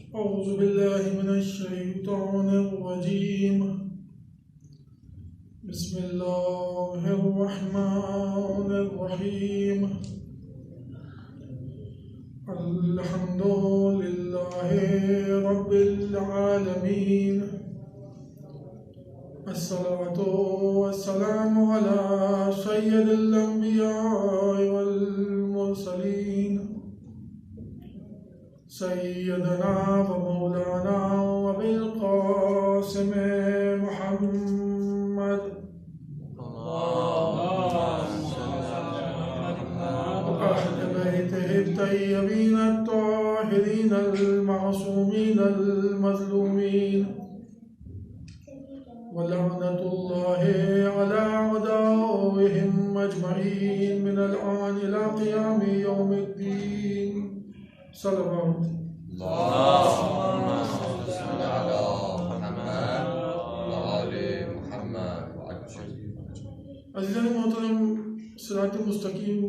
أعوذ بالله من الشيطان الرجيم. بسم الله الرحمن الرحيم. الحمد لله رب العالمين. الصلاة والسلام على سيد الأنبياء والمرسلين سيدنا ومولانا وأبي القاسم محمد وأهل بيته الطيبين الطاهرين المعصومين المظلومين ولعنة الله على أعدائهم أجمعين من الآن إلى قيام يوم الدين. صلوات اللهم صل على محمد وآل محمد وعجل. عزیزان محترم، صراط مستقیم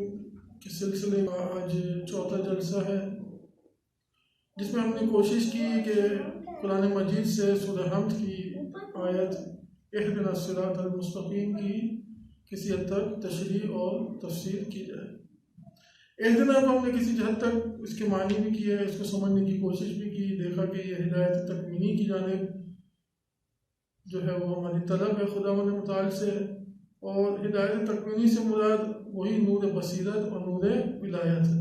کے سلسلے کا آج چوتھا جلسہ ہے، جس میں ہم نے کوشش کی کہ قرآن مجید سے سورہ حمد کی آیت اہدنا الصراط المستقیم کی کسی حد تک تشریح اور تفسیر کی جائے. اہدنا کو ہم نے کسی حد تک اس کے معنی بھی کیا ہے، اس کو سمجھنے کی کوشش بھی کی، دیکھا کہ یہ ہدایت تکوینی کی جانب جو ہے وہ ہماری طلب ہے خداوند متعال سے، اور ہدایت تکوینی سے مراد وہی نور بصیرت اور نور ولایت ہے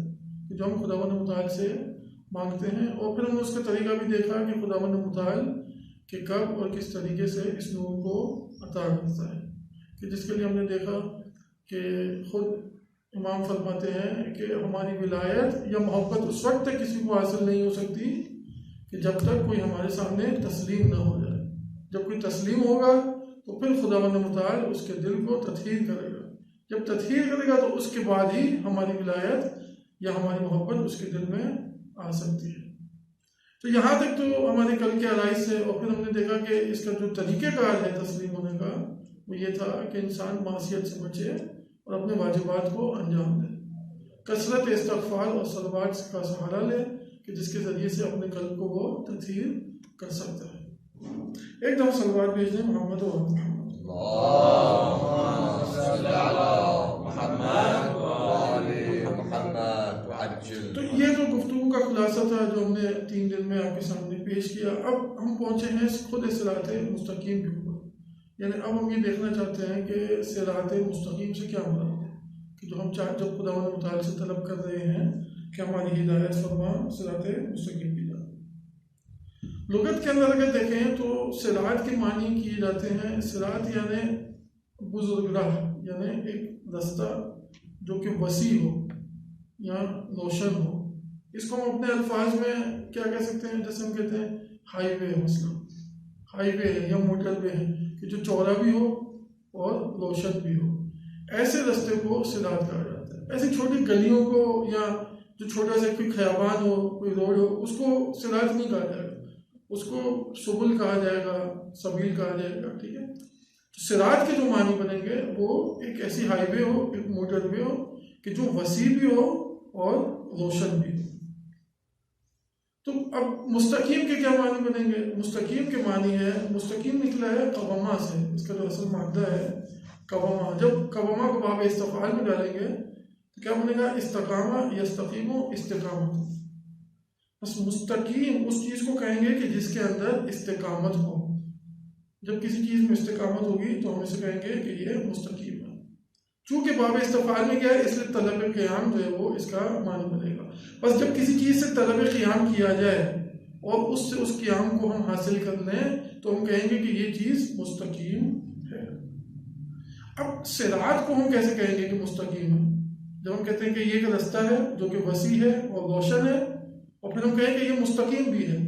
کہ جو ہم خداوند متعال سے مانگتے ہیں. اور پھر ہم نے اس کا طریقہ بھی دیکھا کہ خداوند متعال کہ کب اور کس طریقے سے اس نور کو عطا کرتا ہے، کہ جس کے لیے ہم نے دیکھا کہ خود امام فرماتے ہیں کہ ہماری ولایت یا محبت اس وقت تک کسی کو حاصل نہیں ہو سکتی کہ جب تک کوئی ہمارے سامنے تسلیم نہ ہو جائے. جب کوئی تسلیم ہوگا تو پھر خداوند متعال اس کے دل کو تطہیر کرے گا. جب تطہیر کرے گا تو اس کے بعد ہی ہماری ولایت یا ہماری محبت اس کے دل میں آ سکتی ہے. تو یہاں تک تو ہمارے کل کے آرائش سے، اور پھر ہم نے دیکھا کہ اس کا جو طریقہ کار ہے تسلیم ہونے کا وہ یہ تھا کہ انسان معصیت سے بچے اور اپنے واجبات کو انجام دے، کثرت استغفار اور صلوات کا سہارا لے کہ جس کے ذریعے سے اپنے قلب کو وہ تطہیر کر سکتا ہے. ایک دم صلوات بھیج دیں محمد و محمد. اللهم صل على محمد وآل محمد وعجل. تو یہ تو گفتگو کا خلاصہ تھا جو ہم نے 3 دن میں آپ کے سامنے پیش کیا. اب ہم پہنچے ہیں خود صراط مستقیم کے اوپر، یعنی اب ہم یہ دیکھنا چاہتے ہیں کہ صراط مستقیم سے کیا مراد ہے، کہ جو ہم جب خداوند متعال سے طلب کر رہے ہیں کہ ہماری ہدایت فرما صراط مستقیم کی جائے. لغت کے اندر اگر دیکھیں تو صراط کے معنی کیے جاتے ہیں. صراط یعنی بزرگ راہ، یعنی ایک رستہ جو کہ وسیع ہو یا روشن ہو. اس کو ہم اپنے الفاظ میں کیا کہہ سکتے ہیں، جیسے ہم کہتے ہیں ہائی وے، مثلا ہائی وے ہے یا موٹر وے ہے کہ جو چوڑا بھی ہو اور روشن بھی ہو. ایسے رستے کو صراط کہا جاتا ہے. ایسی چھوٹی گلیوں کو یا جو چھوٹا سا کوئی خیابان ہو، کوئی روڈ ہو، اس کو صراط نہیں کہا جائے گا، اس کو سبل کہا جائے گا، سبیل کہا جائے گا. ٹھیک ہے. تو صراط کے جو معنی بنیں گے وہ ایک ایسی ہائی وے ہو، ایک موٹر وے ہو کہ جو وسیع بھی ہو اور روشن بھی ہو. تو اب مستقیم کے کیا معنی بنیں گے؟ مستقیم کے معنی ہے، مستقیم نکلا ہے قوامہ سے، اس کا جو اصل مادہ ہے قوامہ. جب قوامہ کو باب استفعال میں ڈالیں گے تو کیا بنے گا؟ استقامہ یستقیم استقامت. بس مستقیم اس چیز کو کہیں گے کہ جس کے اندر استقامت ہو. جب کسی چیز میں استقامت ہوگی تو ہم اسے کہیں گے کہ یہ مستقیم ہے. چونکہ باب استفعال میں کیا ہے، اس لیے طلب قیام جو ہے وہ اس کا معنی بنے گا. بس جب کسی چیز سے طلب قیام کیا جائے اور اس سے اس قیام کو ہم حاصل کر لیں تو ہم کہیں گے کہ یہ چیز مستقیم ہے. اب صراط کو ہم کیسے کہیں گے کہ مستقیم ہے؟ جب ہم کہتے ہیں کہ یہ ایک رستہ ہے جو کہ وسیع ہے اور روشن ہے، اور پھر ہم کہیں کہ یہ مستقیم بھی ہے،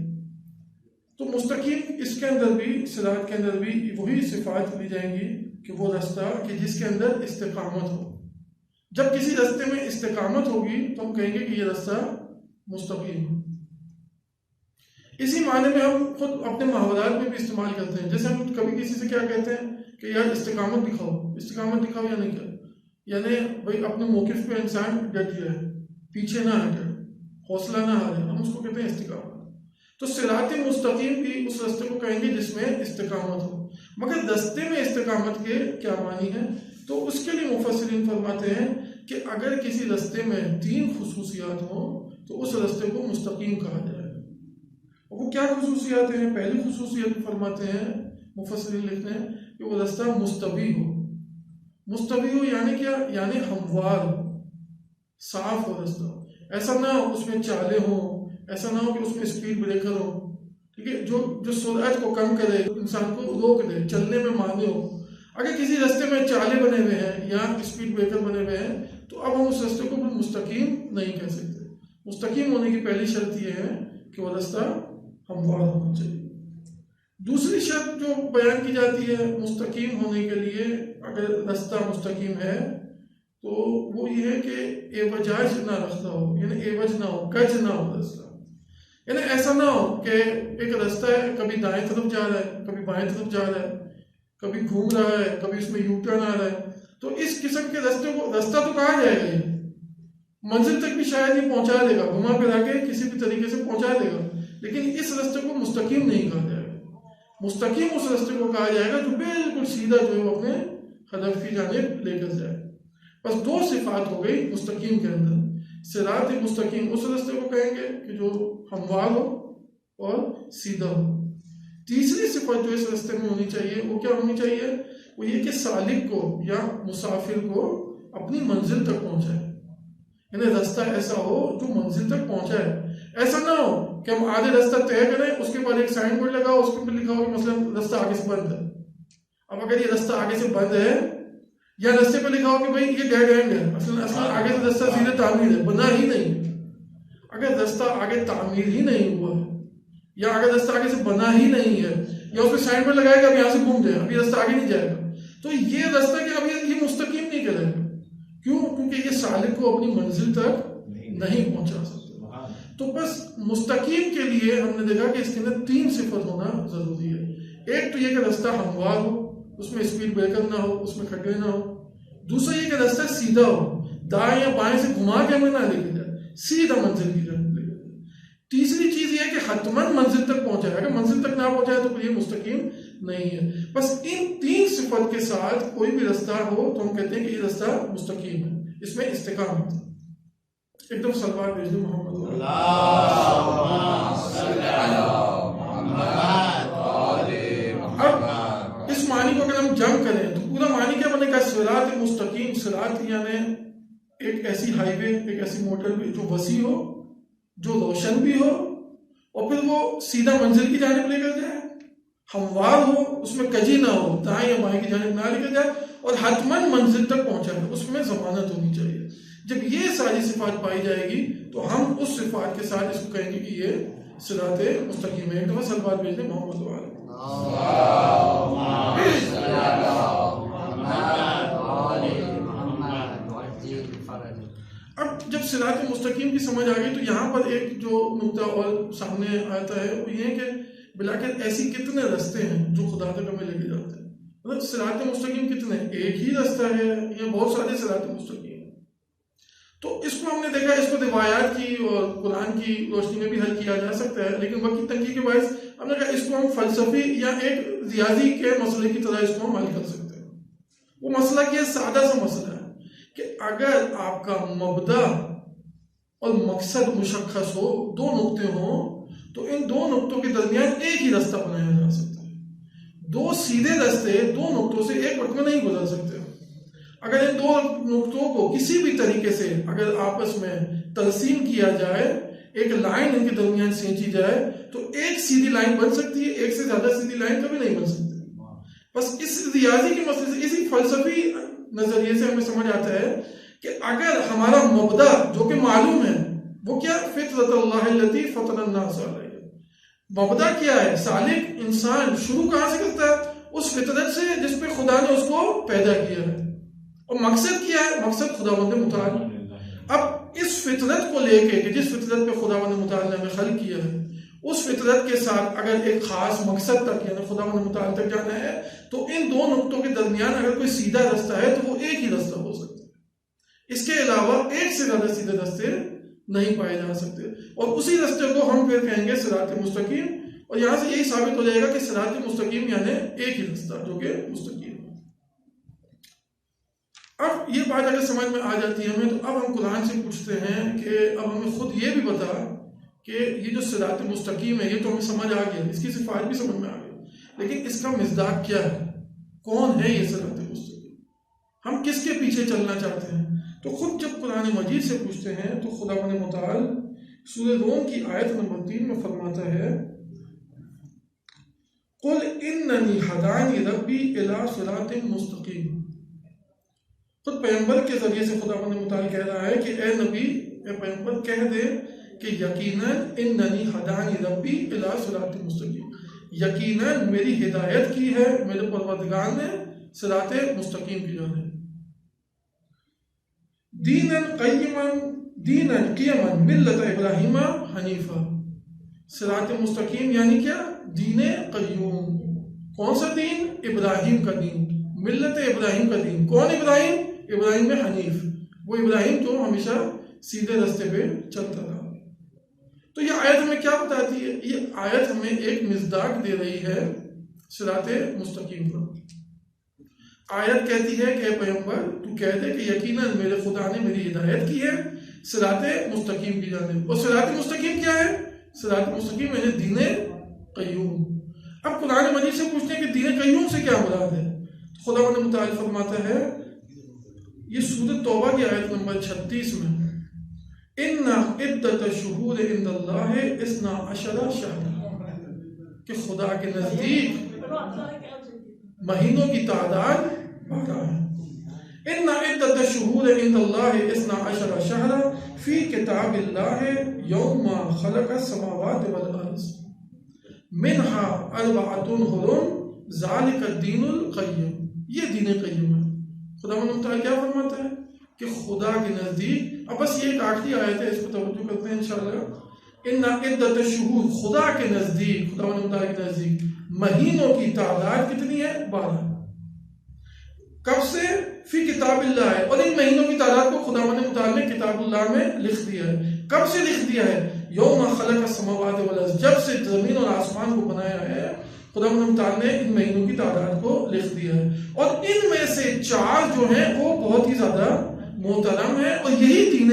تو مستقیم اس کے اندر بھی، صراط کے اندر بھی وہی صفات لی جائیں گی کہ وہ رستہ کہ جس کے اندر استقامت ہو. جب کسی رستے میں استقامت ہوگی تو ہم کہیں گے کہ یہ رستہ مستقیم ہے. اسی معنی میں ہم خود اپنے محاورات میں بھی استعمال کرتے ہیں. جیسے ہم کبھی کسی سے کیا کہتے ہیں کہ یار استقامت دکھاؤ یا نہیں کیا، یعنی بھائی اپنے موقف پہ انسان ڈٹ جائے، پیچھے نہ ہٹے، حوصلہ نہ ہارے، ہم اس کو کہتے ہیں استقامت. تو صراط مستقیم بھی اس راستے کو کہیں گے جس میں استقامت ہو. مگر راستے میں استقامت کے کیا معنی ہے؟ تو اس کے لیے مفسرین فرماتے ہیں کہ اگر کسی راستے میں 3 خصوصیات ہوں تو اس راستے کو مستقیم کہا جائے گا. وہ کیا خصوصیات ہیں؟ پہلی خصوصیت فرماتے ہیں مفسرین لکھتے ہیں کہ وہ راستہ مستوی ہو. مستوی ہو یعنی کیا؟ یعنی ہموار ہو، صاف ہو راستہ. ایسا نہ ہو اس میں چالیں ہوں، ایسا نہ ہو کہ اس میں اسپیڈ بریکر ہو، ٹھیک ہے، جو سرعت کو کم کرے، انسان کو روک دے، چلنے میں مانے ہو. اگر کسی راستے میں چالے بنے ہوئے ہیں یا اسپیڈ بریکر بنے ہوئے ہیں تو اب ہم اس راستے کو مستقیم نہیں کہہ سکتے. مستقیم ہونے کی پہلی شرط یہ ہے کہ وہ راستہ ہموار ہونا چاہیے. دوسری شرط جو بیان کی جاتی ہے مستقیم ہونے کے لیے، اگر راستہ مستقیم ہے تو وہ یہ ہے کہ اعوجاج نہ رکھتا ہو، یعنی اعوج نہ ہو، کج نہ ہو راستہ. یعنی ایسا نہ ہو کہ ایک راستہ ہے، کبھی دائیں طرف جا رہا ہے، کبھی بائیں طرف جا رہا ہے، کبھی گھوم رہا ہے، کبھی اس میں یو ٹرن آ رہا ہے. تو اس قسم کے راستے کو راستہ تو کہا جائے گا، یہ منزل تک بھی شاید ہی پہنچا دے گا، گھما پھرا کے کسی بھی طریقے سے پہنچا دے گا، لیکن اس راستے کو مستقیم نہیں کہا جائے گا. مستقیم اس راستے کو کہا جائے گا جو بالکل سیدھا جو ہے وہ اپنے ہدف کی جانب لے کر جائے. بس 2 صفات ہو گئی مستقیم کے اندر. صراط مستقیم اس راستے کو کہیں گے کہ جو ہموار ہو اور سیدھا ہو. تیسری صفت جو اس راستے میں ہونی چاہیے وہ کیا ہونی چاہیے؟ وہ یہ کہ سالک کو یا مسافر کو اپنی منزل تک پہنچائے. یعنی راستہ ایسا ہو جو منزل تک پہنچائے. ایسا نہ ہو کہ ہم آدھے راستہ طے کریں، اس کے بعد ایک سائن بورڈ لگاؤ، اس کے اوپر لکھا ہو کہ مثلا راستہ آگے سے بند ہے. اب اگر یہ راستہ آگے سے بند ہے یا راستے پہ لکھا ہو کہ بھائی یہ ڈیڈ اینڈ ہے، اصلا آگے سے راستہ سیدھے تعمیر ہے، بنا ہی نہیں. اگر راستہ آگے تعمیر ہی نہیں ہوا ہے یا اگر راستہ آگے سے بنا ہی نہیں ہے یا اس پہ سائن بورڈ لگائے گا اب یہاں سے گھوم جائے، اب یہ راستہ آگے نہیں جائے گا، تو یہ راستہ کہ اب یہ مستقیم نہیں کرے گا. کیوں؟ کیونکہ یہ سالک کو اپنی منزل تک نہیں پہنچا سکتا. تو بس مستقیم کے لیے ہم نے دیکھا کہ اس کے اندر 3 صفت ہونا ضروری ہے. ایک تو یہ کہ راستہ ہموار ہو، اس میں اسپیڈ بریکر نہ ہو، اس میں کھڈے نہ ہو. دوسرا یہ کہ راستہ سیدھا ہو، دائیں یا بائیں سے گھما کے ہمیں نہ لے کے جائے، سیدھا منزل کی جانب لے کے جائے. تیسری چیز یہ ہے کہ حتماً منزل تک پہنچائے. اگر منزل تک نہ پہنچائے تو پھر یہ مستقیم نہیں ہے. بس ان 3 صفت کے ساتھ کوئی بھی راستہ ہو تو ہم کہتے ہیں کہ یہ راستہ مستقیم ہے، اس میں استقامت ہے. ایک دم سلوات بھیج دیں محمد. اب اس معنی کو اگر ہم جمع کریں تو پورا معنی کیا بنے گا؟ صراط مستقیم. صراط یعنی ایک ایسی ہائی وے، ایک ایسی موٹر وے جو وسیع ہو، جو روشن بھی ہو، اور پھر وہ سیدھا منزل کی جانب لے کر جائے، ہموار ہو، اس میں کجی نہ ہو، دائیں یا بائیں کی جانب نہ لے کر جائے، اور حتماً منزل تک پہنچائے. اس میں ضمانت ہونی چاہیے. جب یہ ساری صفات پائی جائے گی تو ہم اس صفات کے ساتھ اس کو کہیں گے کہ یہ صراط مستقیم ہے. ایک دفعہ سلوات بھیج دیں محمد وعلیہ. اب جب صراط مستقیم کی سمجھ آ گئی تو یہاں پر ایک جو نقطہ اور سامنے آتا ہے وہ یہ ہے کہ بلاخر ایسی کتنے راستے ہیں جو خدا تک ہمیں لے کے جاتے ہیں. مطلب صراط مستقیم کتنے؟ ایک ہی راستہ ہے یا بہت سارے صراط مستقیم؟ تو اس کو ہم نے دیکھا، اس کو روایات کی اور قرآن کی روشنی میں بھی حل کیا جا سکتا ہے، لیکن وقت کی تنگی کے باعث ہم نے کہا اس کو ہم فلسفی یا ایک ریاضی کے مسئلے کی طرح اس کو ہم حل کر سکتے ہیں. وہ مسئلہ کیا ہے؟ سادہ سا مسئلہ ہے کہ اگر آپ کا مبدا اور مقصد مشخص ہو، 2 نقطے ہوں، تو ان 2 نقطوں کے درمیان ایک ہی راستہ بنایا جا سکتا ہے. 2 سیدھے راستے 2 نقطوں سے ایک وقت میں نہیں گزر سکتے. اگر ان 2 نقطوں کو کسی بھی طریقے سے اگر آپس میں ترسیم کیا جائے، ایک لائن ان کے درمیان سینچی جائے تو ایک سیدھی لائن بن سکتی ہے. ایک سے زیادہ سیدھی لائن کبھی نہیں بن سکتی. بس اس ریاضی کے مسئلے سے، اسی فلسفی نظریے سے ہمیں سمجھ آتا ہے کہ اگر ہمارا مبدا جو کہ معلوم ہے وہ کیا؟ فطرت اللہ التی فطر الناس علیہ. مبدا کیا ہے؟ سالک انسان شروع کہاں سے کرتا ہے؟ اس فطرت سے جس پہ خدا نے اس کو پیدا کیا ہے. اور مقصد کیا ہے؟ مقصد خداوند متعال. اب اس فطرت کو لے کے کہ جس فطرت پہ خداوند متعال نے ہمیں خلق کیا ہے، اس فطرت کے ساتھ اگر ایک خاص مقصد تک یعنی خداوند متعال تک جانا ہے تو ان 2 نقطوں کے درمیان اگر کوئی سیدھا راستہ ہے تو وہ ایک ہی راستہ ہو سکتا ہے. اس کے علاوہ ایک سے زیادہ سیدھے راستے نہیں پائے جا سکتے، اور اسی راستے کو ہم پھر کہیں گے صراط مستقیم، اور یہاں سے یہی ثابت ہو جائے گا کہ صراط مستقیم یعنی ایک ہی راستہ جو کہ مستقیم ہے۔ اب یہ بات اگر سمجھ میں آ جاتی ہے ہمیں، تو اب ہم قرآن سے پوچھتے ہیں کہ اب ہمیں خود یہ بھی بتا کہ یہ جو صراط مستقیم ہے یہ تو ہمیں سمجھ آ گیا، اس کی صفات بھی سمجھ میں آ گئی، لیکن اس کا مصداق کیا ہے؟ کون ہے یہ صراط مستقیم؟ ہم کس کے پیچھے چلنا چاہتے ہیں؟ تو خود جب قرآن مجید سے پوچھتے ہیں تو خداوند متعال سورہ روم کی آیت نمبر 3 میں فرماتا ہے قل اننی ہدانی ربی الی صراط مستقیم۔ خود پیغمبر کے ذریعے سے خداوند متعال کہہ رہا ہے کہ اے نبی، اے پیغمبر کہہ دے کہ یقیناً اننی ہدانی ربی الی صراط مستقیم، یقیناً میری ہدایت کی ہے میرے پروردگار نے صراط مستقیم کی جانب، دینا قیما ملت ابراہیم حنیفہ۔ صراط مستقیم یعنی کیا؟ دین قیوم۔ کون سا دین؟ ابراہیم کا دین، ملت ابراہیم کا دین۔ کون ابراہیم؟ ابراہیم میں حنیف، وہ ابراہیم جو ہمیشہ سیدھے راستے پہ چلتا رہا۔ تو یہ آیت ہمیں کیا بتاتی ہے؟ یہ آیت ہمیں ایک مصداق دے رہی ہے صراط مستقیم پر۔ آیت کہتی ہے کہ اے پیغمبر تو کہہ دے کہ یقیناً میرے خدا نے میری ہدایت کی ہے صراط مستقیم کی جانب۔ اور صراط مستقیم کیا ہے؟ صراط مستقیم یعنی دین قیوم۔ اب قرآن مجید سے پوچھتے ہیں کہ دین قیوم سے کیا مراد ہے؟ خداوند متعال فرماتا ہے، یہ سورۃ توبہ کی آیت نمبر 36 میں، ان عدت الشہور عند اللہ 12 شہرا، کہ خدا کے نزدیک مہینوں کی تعداد 12 ہے۔ ان عدت الشہور عند اللہ 12 شہرا فی کتاب اللہ یوم خلق السماوات والارض منہا 4 حرم ذالک الدین القیم۔ یہ دین قیم ہے۔ خداوند متعال کیا فرماتا ہے کہ خدا کے نزدیک، اب بس یہ ایک آخری آیت ہے، اس کو توجہ کرتے ہیں انشاءاللہ۔ ان عدت الشہور، خدا کے نزدیک، خداوند متعال کے نزدیک مہینوں کی تعداد کتنی ہے؟ 12۔ کب سے؟ فی کتاب اللہ ہے، اور ان مہینوں کی تعداد کو خداوند متعال نے کتاب اللہ میں لکھ دیا ہے۔ کب سے لکھ دیا ہے؟ یوم خلق السماوات والارض، جب سے زمین اور آسمان کو بنایا ہے خداوند متعال نے ان مہینوں کی تعداد کو لکھ دیا ہے، اور ان میں سے 4 جو ہیں وہ بہت ہی زیادہ محترم ہیں، اور یہی دین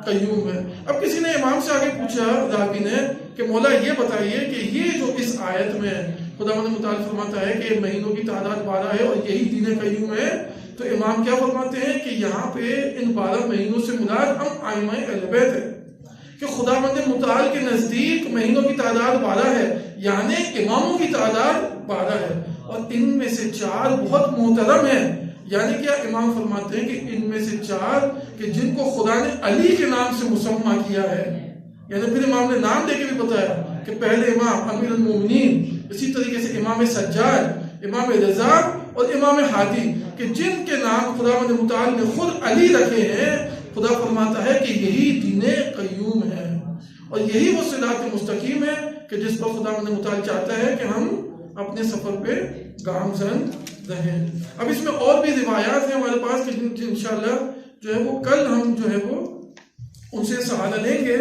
قیوم ہے۔ اب کسی نے امام سے آگے پوچھا، راوی نے، کہ مولا یہ بتائیے کہ یہ جو اس آیت میں خداوند متعال فرماتا ہے کہ مہینوں کی تعداد 12 ہے اور یہی دین قیوم ہے، تو امام کیا فرماتے ہیں کہ یہاں پہ ان 12 مہینوں سے مراد ہم ائمہ اہل بیت ہے، کہ خداوند متعال کے نزدیک مہینوں کی تعداد 12 ہے، یعنی اماموں کی تعداد 12 ہے، اور ان میں سے 4 بہت محترم ہیں۔ یعنی کیا؟ امام فرماتے ہیں کہ ان میں سے 4 کہ جن کو خدا نے علی کے نام سے مسمى کیا ہے، یعنی پھر امام نے نام دے کے بھی بتایا کہ پہلے امام امیر المومنین، اسی طریقے سے امام سجاد، امام رضا اور امام ہادی، کہ جن کے نام خداوند متعال نے خود علی رکھے ہیں، خدا فرماتا ہے کہ یہی دین قیوم ہے، اور یہی وہ صراط مستقیم ہے کہ جس پر خداوند متعال چاہتا ہے کہ ہم اپنے سفر پہ گامزن رہیں۔ اب اس میں اور بھی روایات ہیں ہمارے پاس کہ انشاءاللہ جو ہے وہ کل ہم جو ہے وہ ان سے سوال لیں گے۔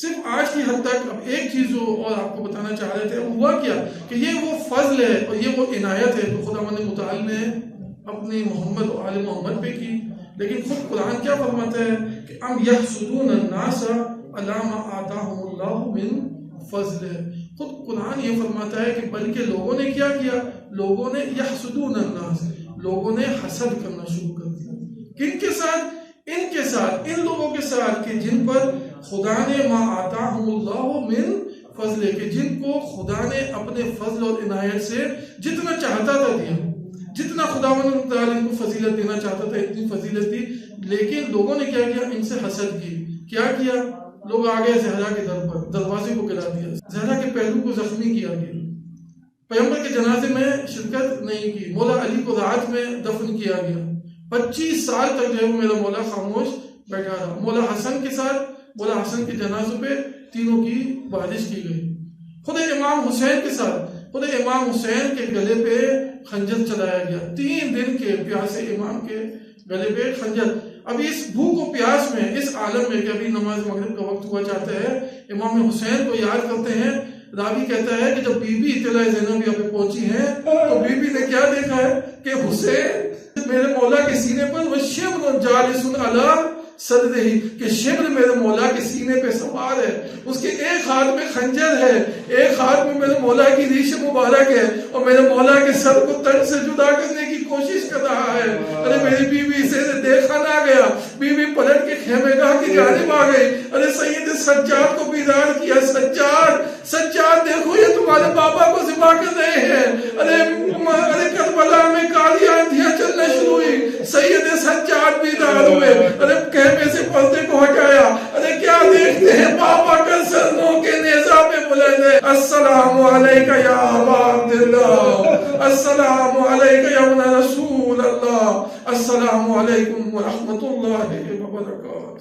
صرف آج کی حد تک اب ایک چیز جو اور آپ کو بتانا چاہ رہے تھے، ہوا کیا کہ یہ وہ فضل ہے اور یہ وہ عنایت ہے جو خداوند متعال نے اپنی محمد و آل محمد پہ کی، لیکن خود قرآن کیا فرماتا ہے کہ ام یحسدون الناس علی ما آتاہم اللہ من فضل۔ خود قرآن یہ فرماتا ہے کہ بلکہ لوگوں نے کیا کیا؟ لوگوں نے یحسدون الناس، لوگوں نے حسد کرنا شروع کر دیا۔ کن کے ساتھ؟ ان کے ساتھ، ان لوگوں کے ساتھ کہ جن پر خدا نے ما آتاہم اللہ من فضل، کہ جن کو خدا نے اپنے فضل اور عنایت سے جتنا چاہتا تھا دیا، جتنا خداوند متعال ان کو فضیلت دینا چاہتا تھا اتنی فضیلت دی، لیکن لوگوں نے کیا کیا؟ ان سے حسد کی۔ کیا کیا؟ لوگ آگے زہرا کے در پر دروازے کو گرا دیا، زہرا کے پہلو کو زخمی کیا گیا، پیغمبر کے جنازے میں شرکت نہیں کی، مولا علی کو رات میں دفن کیا گیا، 25 سال تک جو ہے وہ میرا مولا خاموش بیٹھا رہا۔ مولا حسن کے ساتھ، مولا حسن کے جنازوں پہ تینوں کی بارش کی گئی۔ خود امام حسین کے ساتھ، خود امام حسین کے گلے پہ خنجر چلایا گیا، 3 دن کے پیاسے امام کے گلے پہ خنجر۔ ابھی اس بھوک و پیاس میں، اس عالم میں کہ ابھی نماز مغرب کا وقت ہوا جاتا ہے، امام حسین کو یاد کرتے ہیں. راوی کہتا ہے کہ جب بی بی اطلاع زینب یہاں پہ پہنچی ہیں تو بی بی نے کیا دیکھا ہے کہ حسین میرے مولا کے سینے پر وہ شبر جالس علی صدرہی، کہ شبر میرے مولا کے سینے پہ سوار ہے، اس کے ایک ہاتھ میں خنجر ہے، ایک ہاتھ میں میرے مولا کی ریش مبارک ہے، اور میرے مولا کے سر کو تن سے جدا کرنے کی کوشش کر رہا ہے. ارے میری بیوی سے دیکھا نہ گیا، بیوی پلٹ کے خیمے گاہ کی جانب آ گئی. ارے سید سجاد کو بیدار کیا، سجاد دیکھو یہ تمہارے بابا کو ذبح کر رہے ہیں. ارے کربلا میں کالی آندھیاں چلنا شروع ہوئی، سید سجاد بیدار ہوئے. ارے خیمے سے پردے کو ہٹایا. ارے کیا دیکھتے ہیں، بابا کا سر نو کے نیزہ پہ بلند ہے. السلام علیکہ یا ابا عبداللہ، السلام علیکہ یا ابن رسول اللہ، السلام علیکم ورحمۃ اللہ وبرکاتہ.